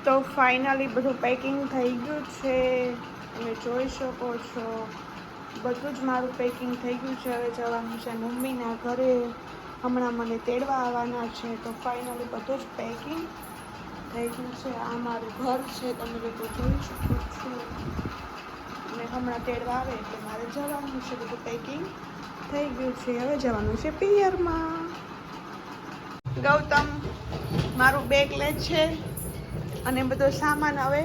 તો ફાઇનલી બધું પેકિંગ થઈ ગયું છે. તમે જોઈ શકો છો બધું જ મારું પેકિંગ થઈ ગયું છે. હવે જવાનું છે મમ્મીના ઘરે. હમણાં મને તેડવા આવવાના છે. તો ફાઇનલી બધું જ પેકિંગ થઈ ગયું છે. આ મારું ઘર છે, તમે લોકો જોઈ શકો છો. અને હમણાં તેડવા આવે એટલે મારે જવાનું છે. બધું પેકિંગ થઈ ગયું છે. હવે જવાનું છે પિયરમાં. ગૌતમ મારું બેગ લે છે અને બધો સામાન હવે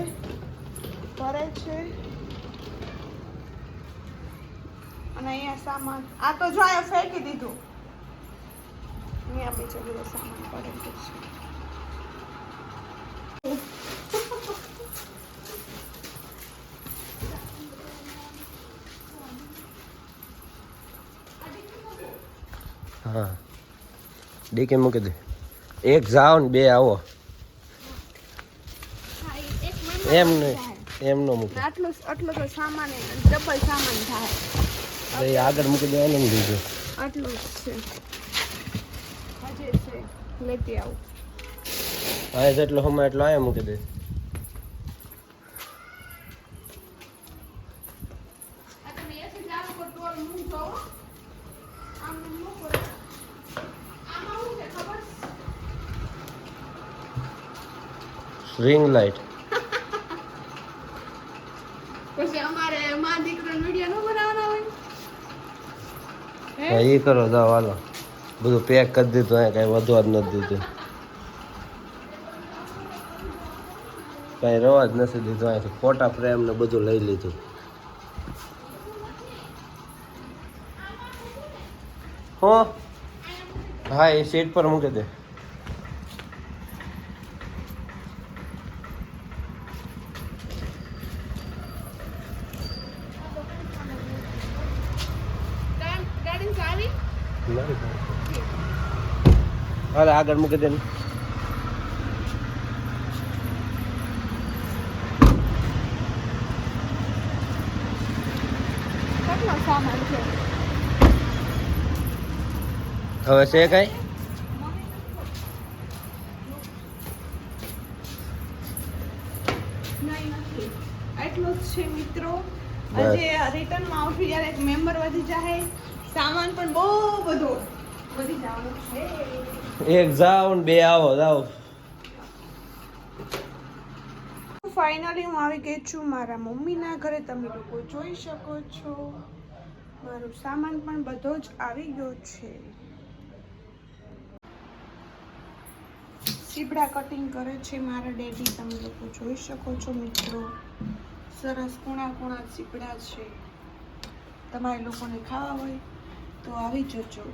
ભરે છે. અને અહીંયા સામાન આ તો જો આ ફેંકી દીધું. અહીંયા બીજો બધો સામાન પડેલો છે. હા ડીકે મૂકી દે. એક જાઓ ને બે આવો. એમ નહીં, એમ નો મૂકે. આટલો તો સામાન ડબલ સામાન થાય. આગળ મૂકી દે ને બીજું આટલું જ છે. હજે છે લેતી આવું. આ જેટલો હમણાં એટલો અહીંયા મૂકી દે. Ring light. પછી અમારે માં દીકરાનો વિડિયો ન બનાવવાનો હોય. હા એ કરો જાઓ હાલો. બધું પેક કરી દીધું. અહીંયા કઈ વધવા જ નથી દીધું. કઈ રવા જ નથી દીધું. અહીંથી ફોટા ફ્રેમ ને બધું લઈ લીધું. હો હા એ સીટ પર મૂકી દે. હાલે આગળ મૂકી દે. કેટલો સામાન છે હવે છે કઈ? એટલું જ છે મિત્રો. આજે રિટર્નમાં આવશું જ્યારે એક મેમ્બર વધી જાય. સામાન પણ બહુ બધો વધી જવાનું છે. એક જાઓ ને બે આવો. જાઓ. ફાઇનલી હું આવી ગઈ છું મારા મમ્મીના ઘરે. તમે લોકો જોઈ શકો છો મારો સામાન પણ બધો જ આવી ગયો છે. સીબડા કટિંગ કરે છે મારા ડેડી. તમે લોકો જોઈ શકો છો મિત્રો. સરસ કુણા કુણા સીબડા છે. તમારે લોકોને ખાવા હોય તો આવી જજો.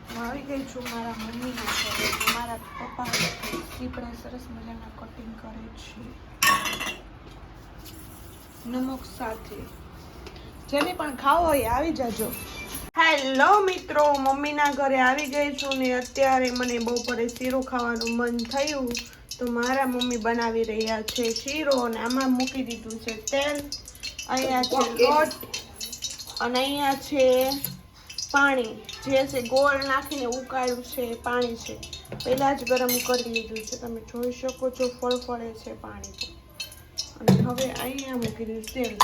હું આવી ગઈ છું મારા મમ્મીના ઘરે. મારા પપ્પા સીબડા સરસ મજાના કટિંગ કરે છે નમક સાથે. જેને પણ ખાવો હોય આવી જજો. હેલો મિત્રો, મમ્મીના ઘરે આવી ગઈ છું ને અત્યારે મને બપોરે શીરો ખાવાનું મન થયું તો મારા મમ્મી બનાવી રહ્યા છે શીરો. અને આમાં મૂકી દીધું છે તેલ. અહીંયા છે લોટ અને અહીંયા છે પાણી. જે છે ગોળ નાખીને ઉકાળ્યું છે પાણી છે. પહેલાં જ ગરમ કરી લીધું છે. તમે જોઈ શકો છો ફળફળે છે પાણી. અને હવે અહીંયા મૂકી દીધું તેલ.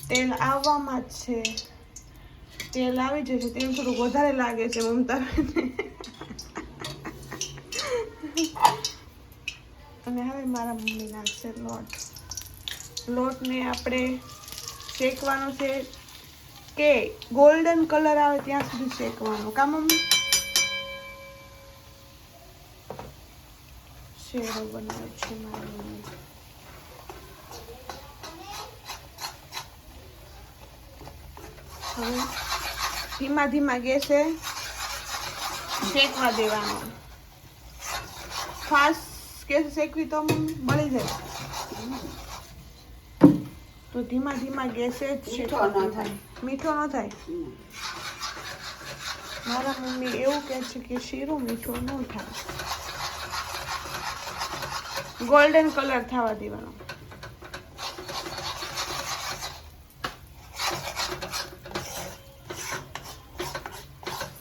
તેલ આવવામાં જ છે. તેલ આવી જશે. તેલ થોડું વધારે લાગે છે મમતાને. અને હવે મારા મમ્મી નાખશે લોટ. લોટને આપણે શેકવાનો છે કે ગોલ્ડન કલર આવે ત્યાં સુધી શેકવાનો. કા મમ્મી? શેરો બનાવે છે મારી મમ્મી. હવે ધીમા ધીમા ગેસે શેકવા દેવાનો. ફાસ્ટ ગેસ શેકવી તો બળી જાય. તો ધીમા ધીમા ગેસે જ શેકવા દેવાનો. મીઠો ન થાય. મારા મમ્મી એવું કહે છે કે શીરો મીઠો ન થાય. ગોલ્ડન કલર થવા દેવાનો.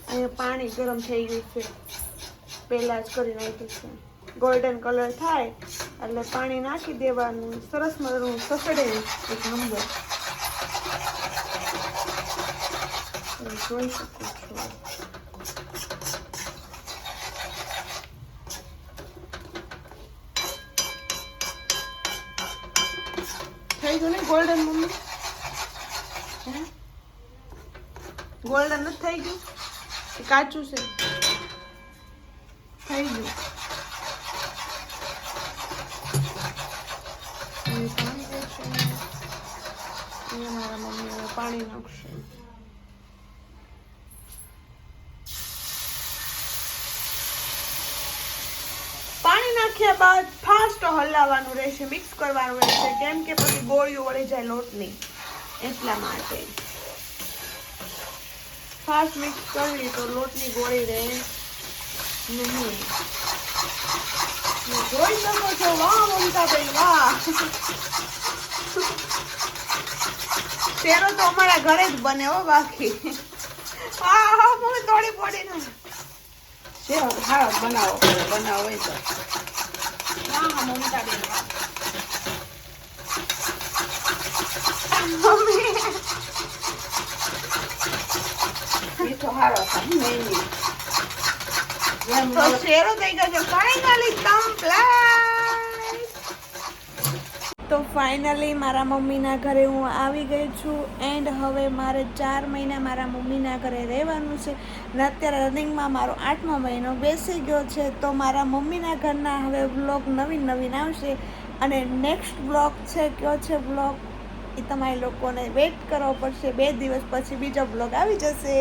અહીંયા પાણી ગરમ થઈ ગયું છે. પહેલા જ કરી નાખ્યું છે. ગોલ્ડન કલર થાય એટલે પાણી નાખી દેવાનું, સરસ મજાનું સસડે એક નંબર. તમે જોઈ શકો છો. થઈ ગયું ને ગોલ્ડન મમ્મી? ગોલ્ડન નથી થઈ ગયું કે કાચું છે? થઈ ગયું. મારા મમ્મી હવે પાણી નાખશે. પાણી નાખ્યા બાદ ફાસ્ટ હલાવવાનું રહેશે, મિક્સ કરવાનું રહેશે, કેમ કે પછી ગોળીઓ વળી જાય લોટની, એટલા માટે ફાસ્ટ મિક્સ કરવી તો લોટની ગોળી રહે નહીં. જોઈ શકો છો. વાહ મમતાબેન વાહ. શેરો તો અમારા ઘરે જ બને હો, બાકી હા હા મને તોડી પડી ને શેરો હા બનાવો હોય તો. હા હા મમતાબેન વાહ. મમ્મી મીઠો હારો તો શેરો થઈ ગયો છે ફાઇનલી કમ્પ્લીટ. તો ફાઇનલી મારા મમ્મીના ઘરે હું આવી ગઈ છું એન્ડ હવે મારે 4 મહિના મારા મમ્મીના ઘરે રહેવાનું છે અને અત્યારે રનિંગમાં મારો 8મો મહિનો બેસી ગયો છે. તો મારા મમ્મીના ઘરના હવે વ્લોગ નવીન આવશે અને નેક્સ્ટ વ્લોગ છે કયો છે વ્લોગ એ તમારે લોકોને વેઇટ કરવો પડશે. 2 દિવસ પછી બીજો વ્લોગ આવી જશે.